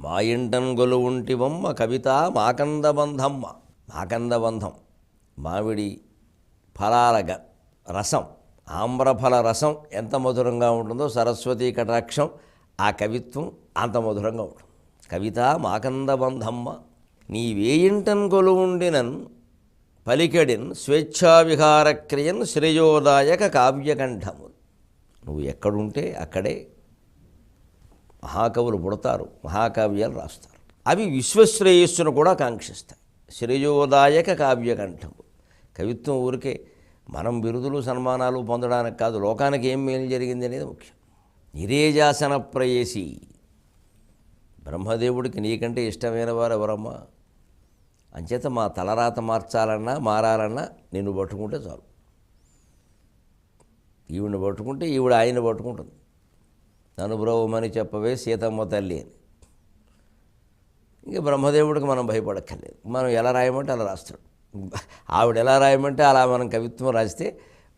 మా ఇంటన్ గొలువుంటివమ్మ కవిత మాకందబంధమ్మ. మాకందబంధం మామిడి ఫలాల రసం, ఆమ్రఫల రసం ఎంత మధురంగా ఉంటుందో సరస్వతీ కటాక్షం ఆ కవిత్వం అంత మధురంగా ఉంటుంది. కవిత మాకందబంధమ్మ నీవేయింటన్ గొలువుండినన్ పలికెడిన్ స్వేచ్ఛావిహారక్రియన్ శ్రేయోదాయక కావ్యకంఠము. నువ్వు ఎక్కడుంటే అక్కడే మహాకవులు పుడతారు, మహాకావ్యాలు రాస్తారు. అవి విశ్వశ్రేయస్సును కూడా కాంక్షిస్తాయి. శ్రేయోదాయక కావ్యకంఠము. కవిత్వం ఊరికే మనం బిరుదులు సన్మానాలు పొందడానికి కాదు, లోకానికి ఏం మేలు జరిగింది అనేది ముఖ్యం. నిరేజాసన ప్రేయసి. బ్రహ్మదేవుడికి నీకంటే ఇష్టమైన వారు ఎవరమ్మా? అంచేత మా తలరాత మార్చాలన్నా మారాలన్నా నిన్ను పట్టుకుంటే చాలు. ఈవిడిని పట్టుకుంటే ఈవిడ ఆయన్ని పట్టుకుంటుంది. నన్ను బ్రహ్మని చెప్పవే సీతమ్మ తల్లి అని. ఇంకా బ్రహ్మదేవుడికి మనం భయపడక్కర్లేదు. మనం ఎలా రాయమంటే అలా రాస్తాడు. ఆవిడ ఎలా రాయమంటే అలా మనం కవిత్వం రాస్తే,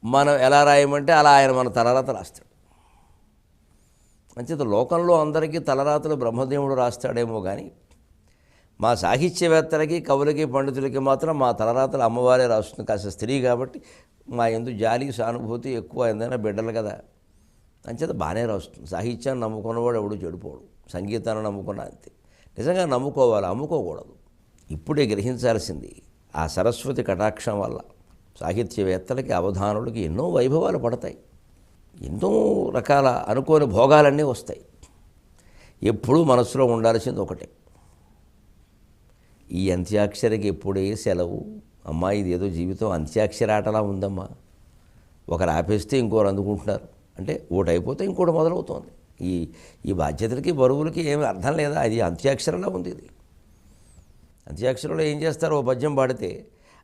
మనం ఎలా రాయమంటే అలా ఆయన మన తలరాత రాస్తాడు. అంచేత లోకంలో అందరికీ తలరాతలు బ్రహ్మదేవుడు రాస్తాడేమో కానీ మా సాహిత్యవేత్తలకి, కవులకి, పండితులకి మాత్రం మా తలరాతలు అమ్మవారే రాస్తుంది. కాస్త స్త్రీ కాబట్టి మా యందు జాలి సానుభూతి ఎక్కువ. ఏందైనా బిడ్డలు కదా, అంచేత బాగానే రాస్తుంది. సాహిత్యాన్ని నమ్ముకున్నవాడు ఎవడు చెడిపోడు, సంగీతాన్ని నమ్ముకున్నా అంతే. నిజంగా నమ్ముకోవాలి, అమ్ముకోకూడదు. ఇప్పుడే గ్రహించాల్సింది ఆ సరస్వతి కటాక్షం వల్ల సాహిత్యవేత్తలకి, అవధానులకి ఎన్నో వైభవాలు పడతాయి, ఎన్నో రకాల అనుకోని భోగాలన్నీ వస్తాయి. ఎప్పుడూ మనసులో ఉండాల్సింది ఒకటే, ఈ అంత్యాక్షరికి ఎప్పుడే సెలవు. అమ్మా ఇది ఏదో జీవితం అంత్యాక్షరి ఆటలా ఉందమ్మా. ఒకరు ఆపేస్తే ఇంకోరు అందుకుంటున్నారు, అంటే ఒకటి అయిపోతే ఇంకోటి మొదలవుతోంది. ఈ బాధ్యతలకి బరువులకి ఏమి అర్థం లేదా? అది అంత్యాక్షరంలో ఉంది. ఇది అంత్యాక్షరంలో ఏం చేస్తారు? ఓ పద్యం పాడితే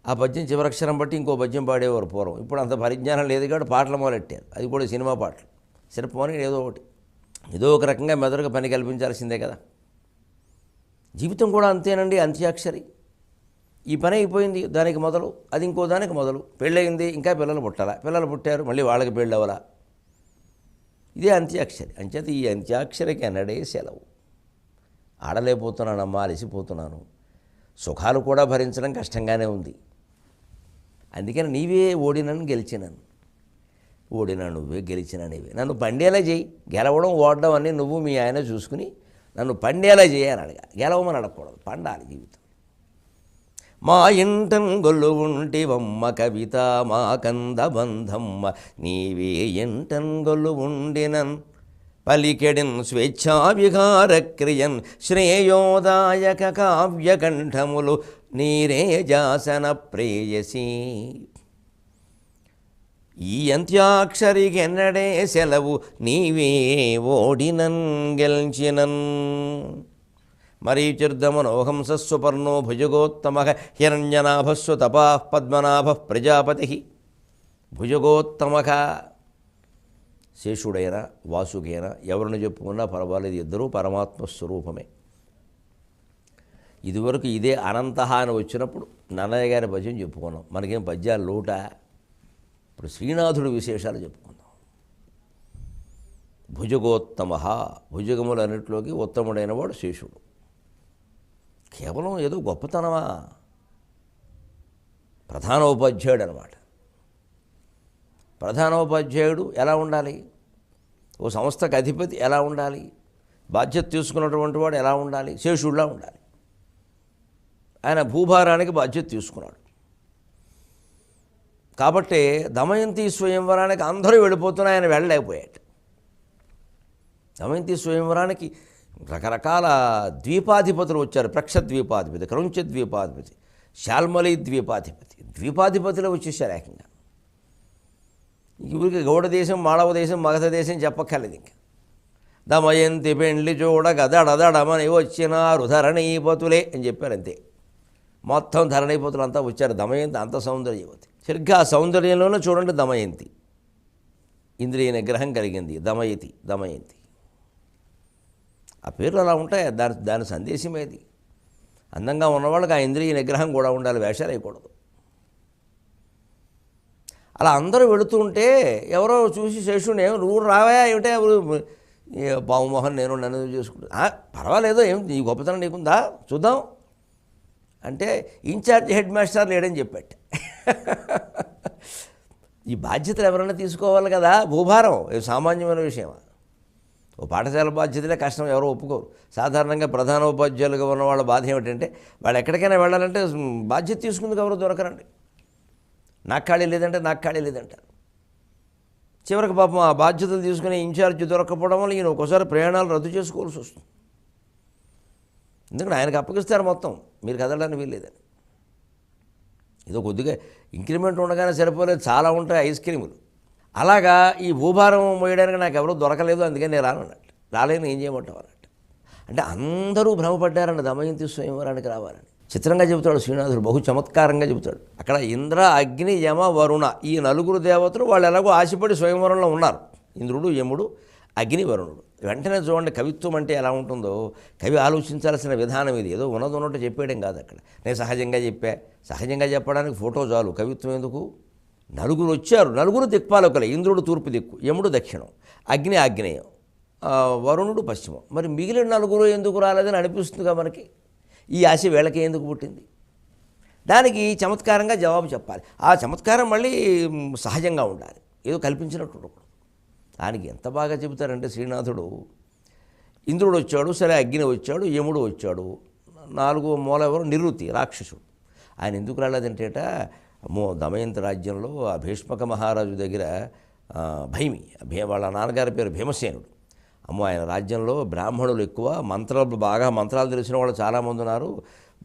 ఆ పద్యం చివరక్షరం బట్టి ఇంకో పద్యం పాడేవారు పూర్వం. ఇప్పుడు అంత పరిజ్ఞానం లేదు కాబట్టి పాటలు మొదలెట్టారు, అది కూడా సినిమా పాటలు. సరిపోని ఏదో ఒకటి, ఏదో ఒక రకంగా మెదడుకు పని కల్పించాల్సిందే కదా. జీవితం కూడా అంతేనండి, అంత్యాక్షరి. ఈ పని అయిపోయింది, దానికి మొదలు, అది ఇంకో దానికి మొదలు. పెళ్ళయింది, ఇంకా పిల్లలు పుట్టాలా, పిల్లలు పుట్టారు, మళ్ళీ వాళ్ళకి పెళ్ళి అవ్వాలా. ఇదే అంత్యాక్షరి. అంచేత ఈ అంత్యాక్షరికి ఎన్నడే సెలవు. ఆడలేకపోతున్నానమ్మా, అలసిపోతున్నాను, సుఖాలు కూడా భరించడం కష్టంగానే ఉంది. అందుకని నీవే ఓడినను గెలిచినాను. ఓడినా నువ్వే, గెలిచినా నీవే. నన్ను పండేలా చేయి. గెలవడం ఓడడం అన్నీ నువ్వు మీ ఆయన చూసుకుని నన్ను పండేలా చేయని అడగా, గెలవమని అడగకూడదు. పండాలి జీవితం. మా ఇంటన్ గొల్లు ఉంటివమ్మ కవిత మా కందబంధమ్మ నీవే ఇంటన్ గొల్లు ఉండినన్ పలికెడిన్ స్వేచ్ఛావిహారక్రియన్ శ్రేయోదాయక కావ్యకంఠములు నీరేజాసన ప్రేయసి. ఈ అంత్యాక్షరికి ఎన్నడే సెలవు నీవే ఓడినన్ గెల్చినన్. మరీచిర్దమనోహంసస్సుపర్ణో భుజగోత్తమ హిరణ్యనాభస్సు తపా పద్మనాభ ప్రజాపతి. భుజగోత్తమ శేషుడైనా వాసుకైనా ఎవరిని చెప్పుకున్నా పర్వాలేదు, ఇద్దరూ పరమాత్మ స్వరూపమే. ఇదివరకు ఇదే అనంతహ అని వచ్చినప్పుడు నన్నయ్య గారి భజన చెప్పుకున్నాం. మనకేం పద్యాలు లోట. ఇప్పుడు శ్రీనాథుడి విశేషాలు చెప్పుకుందాం. భుజగోత్తమ, భుజగములన్నింటిలోకి ఉత్తముడైన వాడు శేషుడు. కేవలం ఏదో గొప్పతనమా? ప్రధానోపాధ్యాయుడు అనమాట. ప్రధానోపాధ్యాయుడు ఎలా ఉండాలి? ఓ సంస్థకు అధిపతి ఎలా ఉండాలి? బాధ్యత తీసుకున్నటువంటి వాడు ఎలా ఉండాలి? శేషుడిలా ఉండాలి. ఆయన భూభారానికి బాధ్యత తీసుకున్నాడు కాబట్టి దమయంతి స్వయంవరానికి అందరూ వెళ్ళిపోతున్నా ఆయన వెళ్ళలేకపోయాడు. దమయంతి స్వయంవరానికి రకరకాల ద్వీపాధిపతులు వచ్చారు. ప్రక్ష ద్వీపాధిపతి, క్రౌంచ ద్వీపాధిపతి, శాల్మలి ద్వీపాధిపతి, ద్వీపాధిపతులు వచ్చేసారు ఏకంగా. ఊరికి గౌడ దేశం, మాళవ దేశం, మగధ దేశం చెప్పక్కర్లేదు. ఇంకా దమయంతి పెండ్లి చూడ గదడదడమని వచ్చినారు ధరణీపతులే అని చెప్పారు. అంతే, మొత్తం ధరణీపతులు అంతా వచ్చారు. దమయంతి అంత సౌందర్యవతి. సరిగ్గా ఆ సౌందర్యంలోనే చూడండి దమయంతి, ఇంద్రియ నిగ్రహం కలిగింది. దమయంతి ఆ పేర్లు అలా ఉంటాయి. దాని సందేశం ఏది? అందంగా ఉన్నవాళ్ళకి ఆ ఇంద్రియ నిగ్రహం కూడా ఉండాలి, వేషాలు వేయకూడదు. అలా అందరూ వెళుతూ ఉంటే ఎవరో చూసి శేషుని, నువ్వు రావా ఏమిటే పావు మొహన్ నేను నన్ను చేసుకుంటా, పర్వాలేదో ఏం నీ గొప్పతనం నీకుందా చూద్దాం అంటే ఇన్ఛార్జ్ హెడ్ మాస్టర్ లేడని చెప్పాట. ఈ బాధ్యతలు ఎవరైనా తీసుకోవాలి కదా, భూభారం సామాన్యమైన విషయమా? ఓ పాఠశాల బాధ్యతలే కష్టం, ఎవరో ఒప్పుకోరు. సాధారణంగా ప్రధాన ఉపాధ్యాయులుగా ఉన్న వాళ్ళ బాధ ఏమిటంటే వాళ్ళు ఎక్కడికైనా వెళ్ళాలంటే బాధ్యత తీసుకుందుకు ఎవరు దొరకరండి. నాకు ఖాళీ లేదంటే నాకు ఖాళీ లేదంటారు. చివరికి పాపం ఆ బాధ్యతలు తీసుకునే ఇన్ఛార్జ్ దొరకపోవడం వల్ల ఈయన ఒక్కోసారి ప్రయాణాలు రద్దు చేసుకోవాల్సి వస్తుంది. ఎందుకంటే ఆయనకు అప్పగిస్తారు మొత్తం, మీరు కదలడానికి వీల్లేదని. ఏదో కొద్దిగా ఇంక్రిమెంట్ ఉండగానే సరిపోలేదు, చాలా ఉంటాయి ఐస్ క్రీములు. అలాగా ఈ భూభారం మోయడానికి నాకు ఎవరూ దొరకలేదు, అందుకని నేను రానన్నట్టు. రాలేను, ఏం చేయమంటావు అన్నట్టు. అంటే అందరూ భ్రమపడ్డారన్న దమయంతి స్వయంవరానికి రావాలని. చిత్రంగా చెబుతాడు శ్రీనాథుడు, బహు చమత్కారంగా చెబుతాడు. అక్కడ ఇంద్ర, అగ్ని, యమ, వరుణ ఈ నలుగురు దేవతలు వాళ్ళు ఎలాగో ఆశపడి స్వయంవరంలో ఉన్నారు. ఇంద్రుడు, యముడు, అగ్ని, వరుణుడు. వెంటనే చూడండి కవిత్వం అంటే ఎలా ఉంటుందో. కవి ఆలోచించాల్సిన విధానం ఇది. ఏదో ఉన్నట్టు చెప్పేయడం కాదు. అక్కడ నేను సహజంగా చెప్పా, సహజంగా చెప్పడానికి ఫోటో చాలు, కవిత్వం ఎందుకు? నలుగురు వచ్చారు, నలుగురు దిక్పాలకులే. ఇంద్రుడు తూర్పు దిక్కు, యముడు దక్షిణం, అగ్ని ఆగ్నేయం, వరుణుడు పశ్చిమం. మరి మిగిలిన నలుగురు ఎందుకు రాలేదని అనిపిస్తుందిగా మనకి. ఈ ఆశ వీళ్ళకి ఎందుకు పుట్టింది? దానికి చమత్కారంగా జవాబు చెప్పాలి. ఆ చమత్కారం మళ్ళీ సహజంగా ఉండాలి, ఏదో కల్పించినట్టు ఉండకూడదు. దానికి ఎంత బాగా చెబుతారంటే శ్రీనాథుడు, ఇంద్రుడు వచ్చాడు, సరే అగ్ని వచ్చాడు, యముడు వచ్చాడు, నాలుగో మూల ఎవరు? నిరుతి, రాక్షసుడు. ఆయన ఎందుకు రాలేదంటేట, దమయంతి రాజ్యంలో ఆ భీష్మక మహారాజు దగ్గర భైమి, వాళ్ళ నాన్నగారి పేరు భీమసేనుడు. ఆయన రాజ్యంలో బ్రాహ్మణులు ఎక్కువ, మంత్రాలు తెలిసిన వాళ్ళు చాలామంది ఉన్నారు.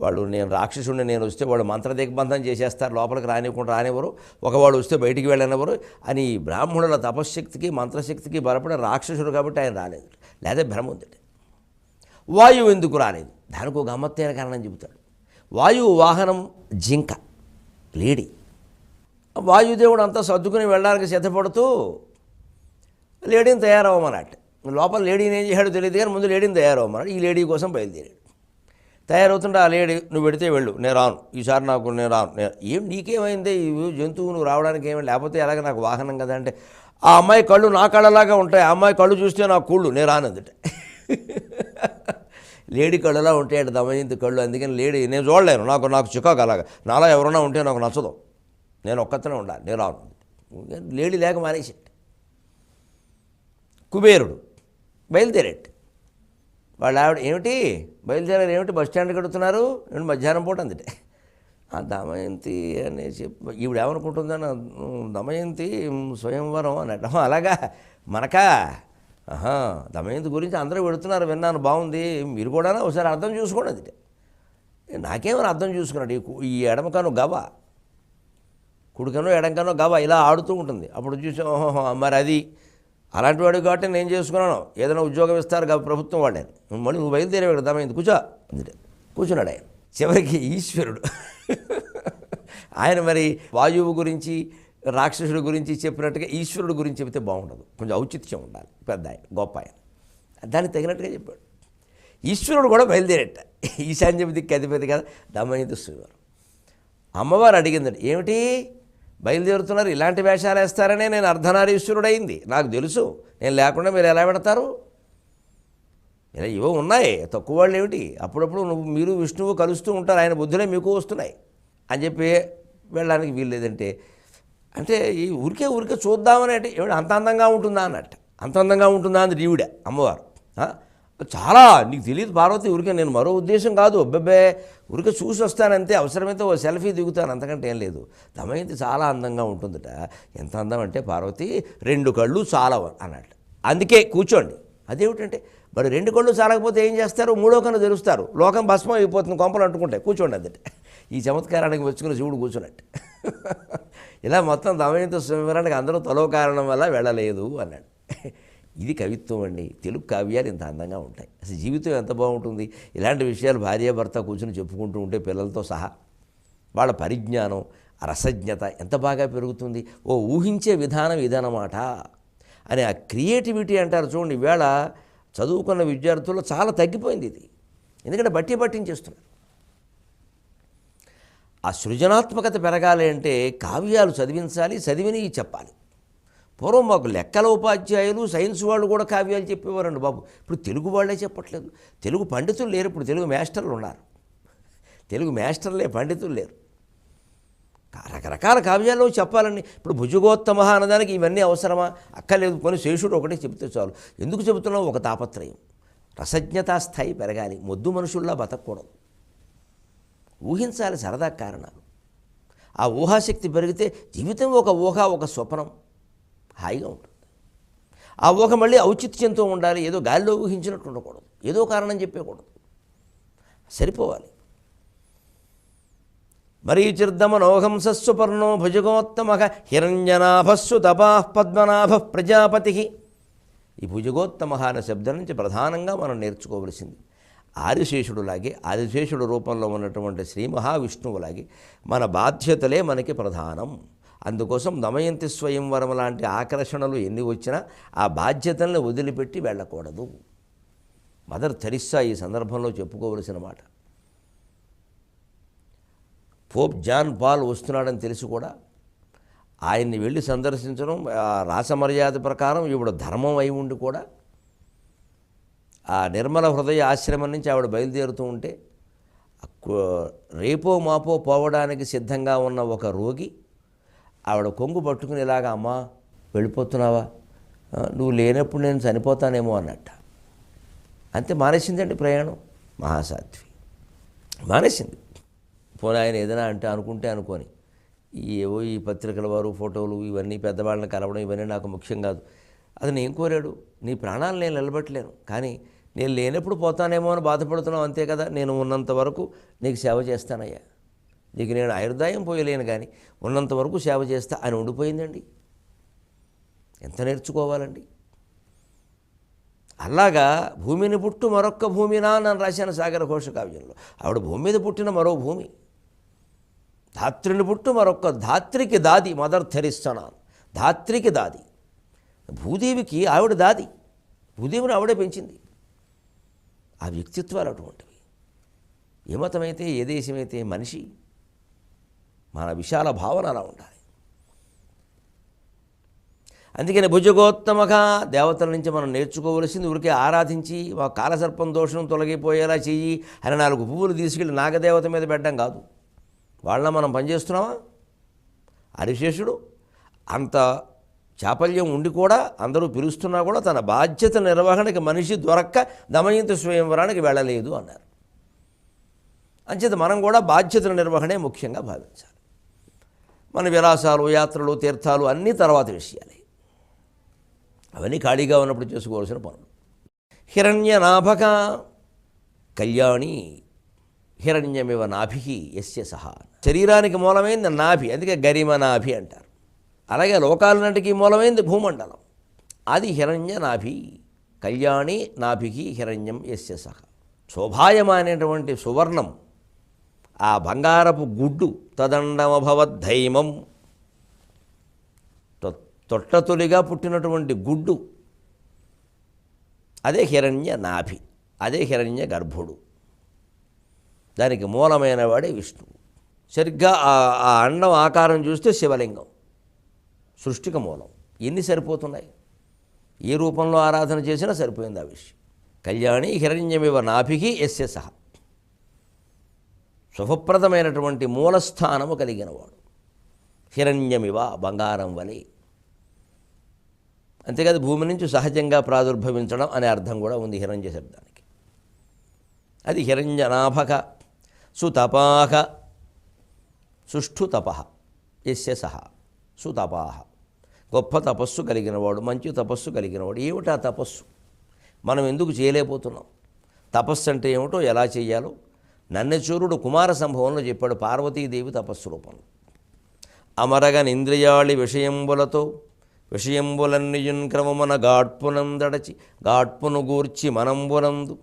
వాళ్ళు నేను రాక్షసుడిని, నేను వస్తే వాళ్ళు మంత్ర దిగ్బంధం చేసేస్తారు, లోపలికి రానివ్వరు, ఒకవాడు వస్తే బయటికి వెళ్ళనివ్వరు అని బ్రాహ్మణుల తపశ్శక్తికి మంత్రశక్తికి బలపడిన రాక్షసుడు కాబట్టి ఆయన రాలేదు. లేదా భ్రమ ఉందట. వాయువు ఎందుకు రాలేదు? దానికి ఒక గమ్మత్తైన కారణం చెబుతాడు. వాయువు వాహనం జింక, లేడీ. వాయుదేవుడు అంతా సర్దుకుని వెళ్ళడానికి సిద్ధపడుతూ లేడీని తయారవ్వమన్నట్టు. లోపల లేడీని ఏం చేశాడో తెలియదు కానీ ముందు లేడీని తయారవ్వమన్నాడు. ఈ లేడీ కోసం బయలుదేరాడు. తయారవుతుంటే ఆ లేడీ, నువ్వు పెడితే వెళ్ళు, నేను రాను, ఈసారి నేను రాను. ఏం నీకేమైంది, ఈ జంతువు నువ్వు రావడానికి ఏమైంది, లేకపోతే ఎలాగ నాకు వాహనం కదా అంటే, ఆ అమ్మాయి కళ్ళు నా కళ్ళలాగా ఉంటాయి, ఆ అమ్మాయి కళ్ళు చూస్తే నాకు కుళ్ళు, నేను రానందుట. లేడీ కళ్ళలా ఉంటాయట దమయంతి కళ్ళు, అందుకని లేడీ నేను చూడలేను, నాకు చికాకు అలాగా, నాలా ఎవరన్నా ఉంటే నాకు నచ్చదు, నేను ఒక్కతనే ఉండాలి, నేను రాను. లేడీ లేక మానేసేట. కుబేరుడు బయలుదేరేట. వాళ్ళు ఆవిడ, ఏమిటి బయలుదేరారు, ఏమిటి బస్ స్టాండ్కి కడుతున్నారు, ఏమిటి మధ్యాహ్నం పూట అందుటే. ఆ దమయంతి అని చెప్పి ఈవిడ ఏమనుకుంటుందని, దమయంతి స్వయంవరం అన్నట్టు. అలాగా మనకా దమయంతి గురించి అందరూ పెడుతున్నారు, విన్నాను, బాగుంది, మీరు కూడా ఒకసారి అర్థం చూసుకోండి. అది నాకేమైనా అర్థం చూసుకున్నాడు. ఈ ఎడమకను గవ, కుడికనో ఎడంకనో గవ ఇలా ఆడుతూ ఉంటుంది. అప్పుడు చూసి మరి అది అలాంటి వాడు కాబట్టి నేను చేసుకున్నాను, ఏదైనా ఉద్యోగం ఇస్తారు కాబట్టి ప్రభుత్వం వాళ్ళని, మళ్ళీ నువ్వు బయలుదేరేవాడు దమయంతి, కూర్చున్నాడు ఆయన. చివరికి ఈశ్వరుడు ఆయన మరి వాయువు గురించి రాక్షసుడి గురించి చెప్పినట్టుగా ఈశ్వరుడు గురించి చెబితే బాగుండదు, కొంచెం ఔచిత్యం ఉండాలి, పెద్ద ఆయన, గొప్ప ఆయన, దానికి తగినట్టుగా చెప్పాడు. ఈశ్వరుడు కూడా బయలుదేరేట. ఈశాన్య దిక్కు అధిపతి కదా దమయంతి స్వయంవరం. అమ్మవారు అడిగిందండి, ఏమిటి బయలుదేరుతున్నారు, ఇలాంటి వేషాలు వేస్తారనే నేను అర్ధనారీశ్వరుడైంది, నాకు తెలుసు, నేను లేకుండా మీరు ఎలా పెడతారు, ఇలా ఇవో ఉన్నాయి, తక్కువ వాళ్ళు ఏమిటి, అప్పుడప్పుడు మీరు విష్ణువు కలుస్తూ ఉంటారు, ఆయన బుద్ధులే మీకు వస్తున్నాయి అని చెప్పి వెళ్ళడానికి వీల్లేదంటే, అంటే ఈ ఊరికే చూద్దామని అంటే ఏమిటి అంత అందంగా ఉంటుందా అన్నట్టు. అంత అందంగా ఉంటుందా అని ఈవిడ అమ్మవారు. చాలా నీకు తెలియదు పార్వతి, ఊరికే నేను మరో ఉద్దేశం కాదు, అబ్బబ్బే ఊరికే చూసి వస్తానంతే, అవసరమైతే ఓ సెల్ఫీ దిగుతాను, అంతకంటే ఏం లేదు. దమయంతి చాలా అందంగా ఉంటుందట. ఎంత అందం అంటే పార్వతి 2 కళ్ళు చాలవు అన్నట్టు. అందుకే కూర్చోండి. అదేమిటంటే మరి 2 కళ్ళు చాలకపోతే ఏం చేస్తారు, 3వ కన్ను తెరుస్తారు, లోకం భస్మం అయిపోతుంది, కొంపలు అంటుకుంటాయి, కూర్చోండి అద్దట. ఈ చమత్కారానికి వచ్చుకుని శివుడు కూర్చున్నట్టు. ఇలా మొత్తం దమయంతి స్వయంవరానికి అందరూ తలో కారణం వల్ల వెళ్ళలేదు అన్నాడు. ఇది కవిత్వం అండి. తెలుగు కావ్యాలు ఇంత అందంగా ఉంటాయి. అసలు జీవితం ఎంత బాగుంటుంది, ఇలాంటి విషయాలు భార్యాభర్త కూర్చొని చెప్పుకుంటూ ఉంటే పిల్లలతో సహా వాళ్ళ పరిజ్ఞానం, రసజ్ఞత ఎంత బాగా పెరుగుతుంది. ఓ ఊహించే విధానం ఇదన్నమాట అని ఆ క్రియేటివిటీ అంటారు చూడండి. ఈవేళ చదువుకున్న విద్యార్థుల్లో చాలా తగ్గిపోయింది ఇది, ఎందుకంటే పట్టించేస్తున్నారు. ఆ సృజనాత్మకత పెరగాలి అంటే కావ్యాలు చదివించాలి, చదివిని చెప్పాలి. పూర్వం మాకు లెక్కల ఉపాధ్యాయులు సైన్స్ వాళ్ళు కూడా కావ్యాలు చెప్పేవారండి బాబు. ఇప్పుడు తెలుగు వాళ్ళే చెప్పట్లేదు. తెలుగు పండితులు లేరు, ఇప్పుడు తెలుగు మాస్టర్లు ఉన్నారు. తెలుగు మాస్టర్లే, పండితులు లేరు. రకరకాల కావ్యాల్లో చెప్పాలని ఇప్పుడు భుజగోత్తమ అన్నదానికి ఇవన్నీ అవసరమా? అక్కర్లేదు. కొన్ని శేషుడు ఒకటే చెబితే చాలు. ఎందుకు చెబుతున్నావు? ఒక తాపత్రయం, రసజ్ఞతా స్థాయి పెరగాలి. మొద్దు మనుషుల్లా బతకూడదు. ఊహించాలి సరదా కారణాలు. ఆ ఊహాశక్తి పెరిగితే జీవితం ఒక ఊహ, ఒక స్వప్నం హాయిగా ఉంటుంది. ఆ ఊహ మళ్ళీ ఔచిత్యంతో ఉండాలి. ఏదో గాలిలో ఊహించినట్టు ఉండకూడదు, ఏదో కారణం చెప్పకూడదు, సరిపోవాలి. మరీచిర్దమనోహంసస్సు పర్ణో భుజగోత్తమః హిరణ్యనాభస్సు తపాః పద్మనాభ ప్రజాపతి. ఈ భుజగోత్తమ అనే శబ్దం నుంచి ప్రధానంగా మనం నేర్చుకోవలసింది ఆదిశేషుడులాగే, ఆదిశేషుడు రూపంలో ఉన్నటువంటి శ్రీ మహావిష్ణువులాగే మన బాధ్యతలే మనకి ప్రధానం. అందుకోసం దమయంతి స్వయంవరం లాంటి ఆకర్షణలు ఎన్ని వచ్చినా ఆ బాధ్యతలను వదిలిపెట్టి వెళ్ళకూడదు. మదర్ తెరిస్సా ఈ సందర్భంలో చెప్పుకోవలసిన మాట. పోప్ జాన్ పాల్ వస్తున్నాడని తెలిసి కూడా ఆయన్ని వెళ్ళి సందర్శించడం రాసమర్యాద ప్రకారం ఈవిడ ధర్మం అయి ఉండి కూడా ఆ నిర్మల హృదయ ఆశ్రమం నుంచి ఆవిడ బయలుదేరుతూ ఉంటే రేపో మాపో పోవడానికి సిద్ధంగా ఉన్న ఒక రోగి ఆవిడ కొంగు పట్టుకుని ఇలాగా, అమ్మా వెళ్ళిపోతున్నావా, నువ్వు లేనప్పుడు నేను చనిపోతానేమో అన్నట్ట. అంతే, మానేసిందండి ప్రయాణం. మహాసాధ్వి మానేసింది. పోనీ ఆయన ఏదైనా అంటే అనుకుంటే అనుకొని ఏవో ఈ పత్రికల వారు ఫోటోలు ఇవన్నీ పెద్దవాళ్ళని కలవడం ఇవన్నీ నాకు ముఖ్యం కాదు. అతను ఏం కోరాడు? నీ ప్రాణాలు నేను నిలబెట్టలేను, కానీ నేను లేనప్పుడు పోతానేమో అని బాధపడుతున్నావు అంతే కదా. నేను ఉన్నంత వరకు నీకు సేవ చేస్తానయ్యా, నీకు నేను ఆయుర్దాయం పోయలేను, కానీ ఉన్నంత వరకు సేవ చేస్తా అని ఉండిపోయిందండి. ఎంత నేర్చుకోవాలండి. అలాగా భూమిని పుట్టు మరొక్క భూమినా నన్ను రాశాను సాగర ఘోష కావ్యంలో. ఆవిడ భూమి మీద పుట్టిన మరో భూమి. ధాత్రిని పుట్టు మరొక్క ధాత్రికి దాది మదర్ తెరిస్సా. ధాత్రికి దాది, భూదేవికి ఆవిడ దాది. భూదేవిని ఆవిడే పెంచింది. ఆ వ్యక్తిత్వాలు అటువంటివి. ఏ మతమైతే, ఏ దేశమైతే, మనిషి మన విశాల భావన అలా ఉండాలి. అందుకని భుజగోత్తమగా దేవతల నుంచి మనం నేర్చుకోవలసింది ఊరికే ఆరాధించి మా కాలసర్పం దోషం తొలగిపోయేలా చెయ్యి అని 4 పువ్వులు తీసుకెళ్ళి నాగదేవత మీద పెట్టడం కాదు. వాళ్ళ మనం పనిచేస్తున్నామా? హరిశేషుడు అంత చాపల్యం ఉండి కూడా, అందరూ పిలుస్తున్నా కూడా తన బాధ్యత నిర్వహణకి మనిషి దొరక్క దమయంతి స్వయంవరానికి వెళ్ళలేదు అన్నారు. అంచేత మనం కూడా బాధ్యతల నిర్వహణే ముఖ్యంగా భావించాలి. మన విలాసాలు, యాత్రలు, తీర్థాలు అన్నీ తర్వాత విషయాలే. అవన్నీ ఖాళీగా ఉన్నప్పుడు చేసుకోవాల్సిన పనులు. హిరణ్యనాభక కళ్యాణి హిరణ్యమివ నాభి యస్య సహా. శరీరానికి మూలమైంది నాభి, అందుకే గరిమ నాభి అంటారు. అలాగే లోకాలన్నిటికీ మూలమైంది భూమండలం, అది హిరణ్య నాభి. కళ్యాణి నాభికి హిరణ్యం యస్య సహ. శోభాయమానేటువంటి సువర్ణం, ఆ బంగారపు గుడ్డు, తదండమభవద్ధైమం, తొట్టతొలిగా పుట్టినటువంటి గుడ్డు, అదే హిరణ్య నాభి, అదే హిరణ్య గర్భుడు. దానికి మూలమైన వాడే విష్ణువు. సరిగ్గా ఆ అండం ఆకారం చూస్తే శివలింగం, సృష్టికి మూలం. ఎన్ని సరిపోతున్నాయి? ఏ రూపంలో ఆరాధన చేసినా సరిపోయింది ఆ విషయం. కళ్యాణి హిరణ్యమివ నాభికి యస్య సహ. శుభప్రదమైనటువంటి మూలస్థానము కలిగినవాడు. హిరణ్యమివ, బంగారం వలె. అంతేకాదు భూమి నుంచి సహజంగా ప్రాదుర్భవించడం అనే అర్థం కూడా ఉంది హిరణ్య శబ్దానికి. అది హిరణ్యనాభక సుతపాహ, సుష్ఠు తప యస్య సహ సుతపాహ. గొప్ప తపస్సు కలిగినవాడు, మంచి తపస్సు కలిగినవాడు. ఏమిటా తపస్సు? మనం ఎందుకు చేయలేకపోతున్నాం? తపస్సు అంటే ఏమిటో, ఎలా చేయాలో నన్నెచూరుడు కుమార సంభవంలో చెప్పాడు. పార్వతీదేవి తపస్సు రూపంలో అమరగనింద్రియాళి విషయంబులతో విషయంబులన్నియున్ క్రమమున గాడ్పునందడచి గాడ్పును గూర్చి మనంబునందు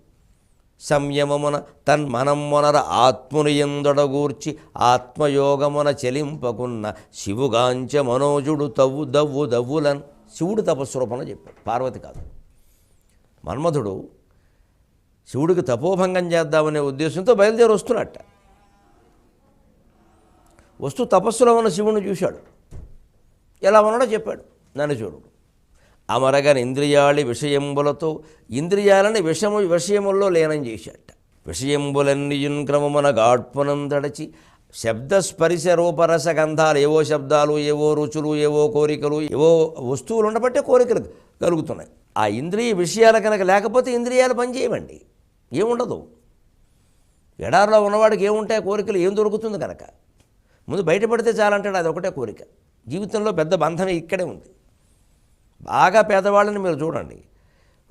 సంయమమున తన్మనమ్మొనర ఆత్మునియందొడగూర్చి ఆత్మయోగమున చెలింపకున్న శివుగాంచ మనోజుడు తవ్వు దవ్వు దవ్వులన్. శివుడు తపస్సు రూపంలో చెప్పాడు, పార్వతి కాదు. మన్మధుడు శివుడికి తపోభంగం చేద్దామనే ఉద్దేశంతో బయలుదేరి వస్తున్నట్ట. వస్తూ తపస్సులో ఉన్న శివుడిని చూశాడు. ఎలా ఉన్నాడో చెప్పాడు. నన్ను చూడు. అమరగని ఇంద్రియాళి విషయంబులతో ఇంద్రియాలని విషయముల్లో లీనం చేశాట. విషయంబులన్నీయున్ క్రమమున గాడ్పునందడచి శబ్దస్పరిశ రూపరస గంధాలు, ఏవో శబ్దాలు, ఏవో రుచులు, ఏవో కోరికలు, ఏవో వస్తువులు ఉండబట్టే కోరికలు కలుగుతున్నాయి. ఆ ఇంద్రియ విషయాలు కనుక లేకపోతే ఇంద్రియాలు పనిచేయవండి, ఏముండదు. ఎడారిలో ఉన్నవాడికి ఏముంటాయి కోరికలు, ఏం దొరుకుతుంది కనుక ముందు బయటపడితే చాలంటాడు. అది ఒకటే కోరిక. జీవితంలో పెద్ద బంధం ఇక్కడే ఉంది. బాగా పేదవాళ్ళని మీరు చూడండి,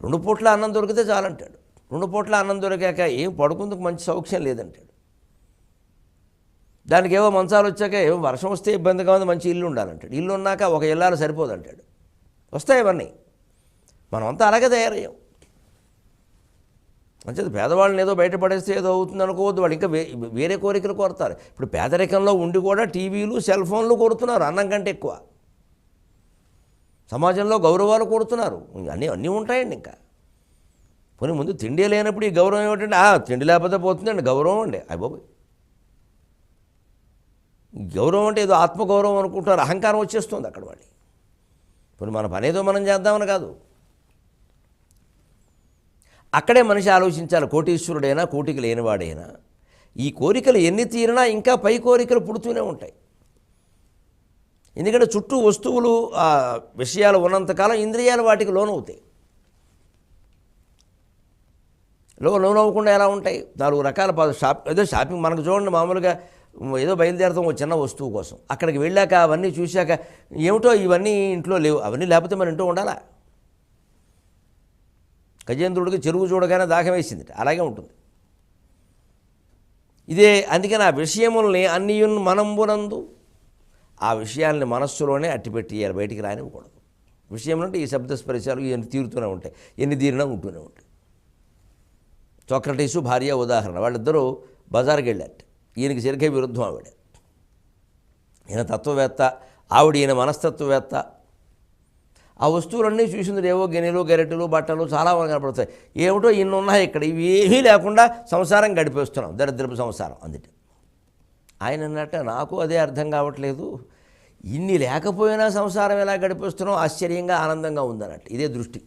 2 పూట్ల అన్నం దొరికితే చాలంటాడు. 2 పూట్ల అన్నం దొరికాక ఏం పడుకుందుకు మంచి సౌఖ్యం లేదంటాడు. దానికి ఏవో మంచాలు వచ్చాక ఏవో వర్షం వస్తే ఇబ్బందిగా ఉంది, మంచి ఇల్లు ఉండాలంటాడు. ఇల్లు ఉన్నాక ఒక ఇల్లాలు సరిపోదంటాడు. వస్తాయి ఇవన్నీ. మనం అంతా అలాగే తయారయ్యాం. మంచిది, పేదవాళ్ళని ఏదో బయటపడేస్తే ఏదో అవుతుంది అనుకోవద్దు. వాళ్ళు ఇంకా వేరే కోరికలు కోరుతారు. ఇప్పుడు పేదరికంలో ఉండి కూడా టీవీలు, సెల్ ఫోన్లు కోరుతున్నారు అన్నం కంటే ఎక్కువ. సమాజంలో గౌరవాలు కోరుతున్నారు. అన్నీ ఉంటాయండి. ఇంకా పోనీ ముందు తిండి లేనప్పుడు ఈ గౌరవం ఏమిటంటే, తిండి లేకపోతే పోతుందండి గౌరవం అండి. బాబోయ్, గౌరవం అంటే ఏదో ఆత్మగౌరవం అనుకుంటున్నారు. అహంకారం వచ్చేస్తుంది అక్కడ వాళ్ళు. పోనీ మన పనేదో మనం చేద్దామని కాదు. అక్కడే మనిషి ఆలోచించాలి. కోటీశ్వరుడైనా కోటికి లేనివాడైనా ఈ కోరికలు ఎన్ని తీరినా ఇంకా పై కోరికలు పుడుతూనే ఉంటాయి. ఎందుకంటే చుట్టూ వస్తువులు, విషయాలు ఉన్నంతకాలం ఇంద్రియాలు వాటికి లోనవుతాయి. లోనవ్వకుండా ఎలా ఉంటాయి? 4 రకాల ఏదో షాపింగ్ మనకు చూడండి, మామూలుగా ఏదో బయలుదేరుతాం ఒక చిన్న వస్తువు కోసం. అక్కడికి వెళ్ళాక అవన్నీ చూశాక ఏమిటో ఇవన్నీ ఇంట్లో లేవు. అవన్నీ లేకపోతే మన ఇంట్లో ఉండాలా? గజేంద్రుడికి చెరువు చూడగానే దాహం వేసింది, అలాగే ఉంటుంది. ఇదే అందుకని ఆ విషయముల్ని అన్నియున్ మనంబునందు, ఆ విషయాల్ని మనస్సులోనే అట్టిపెట్టేయాలి, బయటికి రానివ్వకూడదు. విషయం అంటే ఈ శబ్దస్పర్శాలు ఇవన్నీ తీరుతూనే ఉంటాయి, ఎన్ని తీరినా ఉంటూనే ఉంటాయి. సోక్రటీసు భార్య ఉదాహరణ. వాళ్ళిద్దరూ బజార్కి వెళ్ళారు. ఈయనకి సరిగ్గా విరుద్ధం ఆవిడ. ఈయన తత్వవేత్త, ఆవిడ ఈయన మనస్తత్వవేత్త. ఆ వస్తువులన్నీ చూసింది, ఏవో గిన్నెలు, గరిటెలు, బట్టలు చాలా కనపడతాయి. ఏమిటో ఇన్ని ఉన్నాయి ఇక్కడ, ఇవి ఏమీ లేకుండా సంసారం గడిపేస్తున్నాం, దరిద్రపు సంసారం. అందుకే ఆయన అన్నట్ట, నాకు అదే అర్థం కావట్లేదు, ఇన్ని లేకపోయినా సంసారం ఎలా గడిపేస్తున్నాం, ఆశ్చర్యంగా ఆనందంగా ఉందన్నట్టు. ఇదే దృష్టి.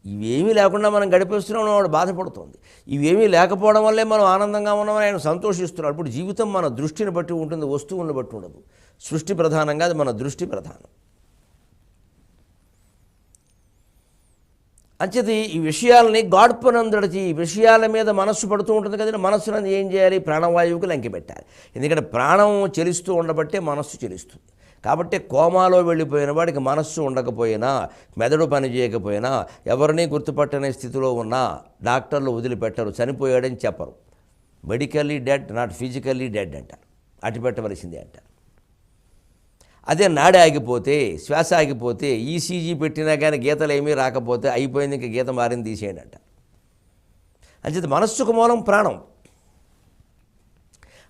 ఇవేమీ లేకుండా మనం గడిపేస్తున్నాం, వాడు బాధపడుతుంది. ఇవేమీ లేకపోవడం వల్లే మనం ఆనందంగా ఉన్నామని ఆయన సంతోషిస్తున్నాడు. ఇప్పుడు జీవితం మన దృష్టిని బట్టి ఉంటుంది, వస్తువులను బట్టి ఉండదు. సృష్టి ప్రధానంగా అది మన దృష్టి ప్రధానం. అంచేది ఈ విషయాలని గాడ్పనందడిచి, ఈ విషయాల మీద మనస్సు పడుతూ ఉంటుంది కదండి. మనస్సును ఏం చేయాలి? ప్రాణవాయువుకి లంకి పెట్టాలి. ఎందుకంటే ప్రాణం చెలిస్తూ ఉండబట్టే మనస్సు చెలిస్తుంది. కాబట్టి కోమాలో వెళ్ళిపోయిన వాడికి మనస్సు ఉండకపోయినా, మెదడు పని చేయకపోయినా, ఎవరిని గుర్తుపట్టనే స్థితిలో ఉన్నా డాక్టర్లు వదిలిపెట్టరు, చనిపోయాడని చెప్పరు. Medically dead, not physically dead అంటారు, అట్టిపెట్టవలసిందే అంటారు. అదే నాడి ఆగిపోతే, శ్వాస ఆగిపోతే, ఈసీజీ పెట్టినా కానీ గీతలు ఏమీ రాకపోతే అయిపోయింది, ఇంకా గీత మారింది తీసేయండి అంటారు. అంచేత మనస్సుకు మూలం ప్రాణం.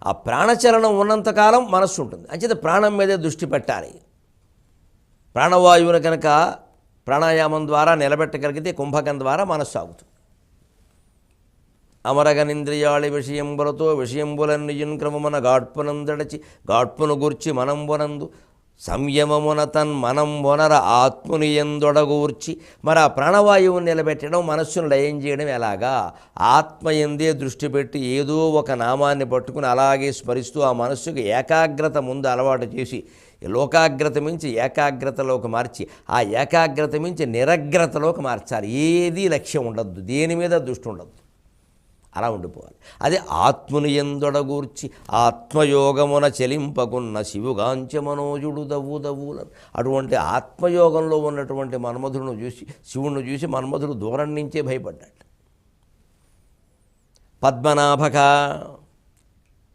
ఆ ప్రాణచలనం ఉన్నంతకాలం మనస్సు ఉంటుంది. అంచేత ప్రాణం మీదే దృష్టి పెట్టాలి. ప్రాణవాయువును కనుక ప్రాణాయామం ద్వారా నిలబెట్టగలిగితే కుంభకం ద్వారా మనస్సు ఆగుతుంది. అమరగనింద్రియాళి విషయంబులతో విషయంబులన్నయున్ క్రమమున గాడ్పునందడచి, గాడ్పును గుర్చి మనంబునందు సంయమమున తన్మనంబొనర ఆత్ముని ఎందొడగూర్చి. మరి ఆ ప్రాణవాయువుని నిలబెట్టడం, మనస్సును లయం చేయడం ఎలాగా? ఆత్మయందే దృష్టి పెట్టి ఏదో ఒక నామాన్ని పట్టుకుని అలాగే స్మరిస్తూ ఆ మనస్సుకి ఏకాగ్రత ముందు అలవాటు చేసి, లోకాగ్రత మించి ఏకాగ్రతలోకి మార్చి, ఆ ఏకాగ్రత మించి నిరగ్రతలోకి మార్చాలి. ఏదీ లక్ష్యం ఉండద్దు, దేని మీద దృష్టి ఉండద్దు, అలా ఉండిపోవాలి. అదే ఆత్ముని ఎందొడగూర్చి ఆత్మయోగమున చెలింపకున్న శివుగాంచ మనోజుడు దవ్వులను. అటువంటి ఆత్మయోగంలో ఉన్నటువంటి మన్మధుడును చూసి, శివుణ్ణి చూసి మన్మధుడు దూరం నుంచే భయపడ్డాడు. పద్మనాభక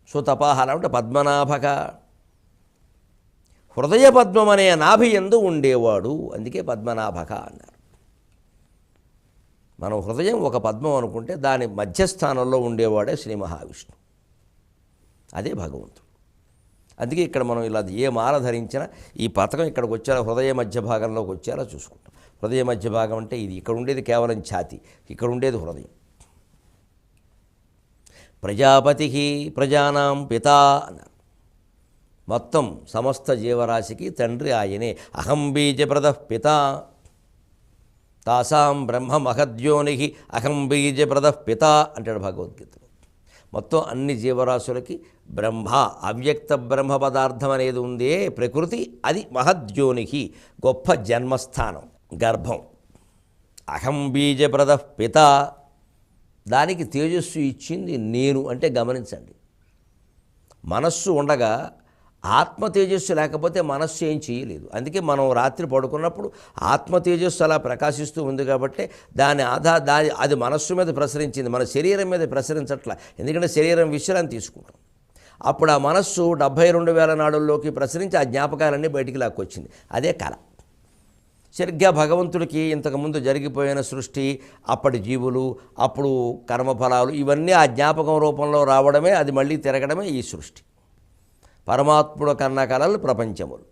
సుతపాహల అంటే పద్మనాభక, హృదయ పద్మం అనే నాభి యందు ఉండేవాడు, అందుకే పద్మనాభక అన్నారు. మనం హృదయం ఒక పద్మం అనుకుంటే దాని మధ్యస్థానంలో ఉండేవాడే శ్రీ మహావిష్ణువు, అదే భగవంతుడు. అందుకే ఇక్కడ మనం ఇలా ఏ మాల ధరించినా ఈ పథకం ఇక్కడికి వచ్చారో, హృదయ మధ్య భాగంలోకి వచ్చారో చూసుకుంటాం. హృదయ మధ్య భాగం అంటే ఇది, ఇక్కడ ఉండేది కేవలం ఛాతి, ఇక్కడ ఉండేది హృదయం. ప్రజాపతికి ప్రజానాం పిత అన్నారు. మొత్తం సమస్త జీవరాశికి తండ్రి ఆయనే. అహం బీజప్రదః పితా తాసాం బ్రహ్మ మహద్యోని అహం బీజప్రదః పితా అంటాడు భగవద్గీతలో. మొత్తం అన్ని జీవరాశులకి బ్రహ్మ, అవ్యక్త బ్రహ్మ పదార్థం అనేది ఉందే ప్రకృతి, అది మహద్యోని, గొప్ప జన్మస్థానం, గర్భం. అహం బీజప్రదః పితా, దానికి తేజస్సు ఇచ్చింది నేను. అంటే గమనించండి, మనస్సు ఉండగా ఆత్మ తేజస్సు లేకపోతే మనస్సు ఏం చేయలేదు. అందుకే మనం రాత్రి పడుకున్నప్పుడు ఆత్మ తేజస్సు అలా ప్రకాశిస్తూ ఉంది కాబట్టి దాని అది మనస్సు మీద ప్రసరించింది, మన శరీరం మీద ప్రసరించట్లా. ఎందుకంటే శరీరం విశ్రాంతి తీసుకుంటాం. అప్పుడు ఆ మనస్సు 72,000 నాడుల్లోకి ప్రసరించి ఆ జ్ఞాపకాలన్నీ బయటికి లాక్కొచ్చింది. అదే కళ. సరిగ్గా భగవంతుడికి ఇంతకుముందు జరిగిపోయిన సృష్టి, అప్పటి జీవులు, అప్పుడు కర్మఫలాలు, ఇవన్నీ ఆ జ్ఞాపకం రూపంలో రావడమే, అది మళ్ళీ తిరగడమే ఈ సృష్టి. పరమాత్ముడు కన్న కలలు ప్రపంచములు.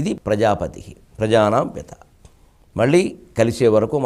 ఇది ప్రజాపతి, ప్రజానాం పిత. మళ్ళీ కలిసే వరకు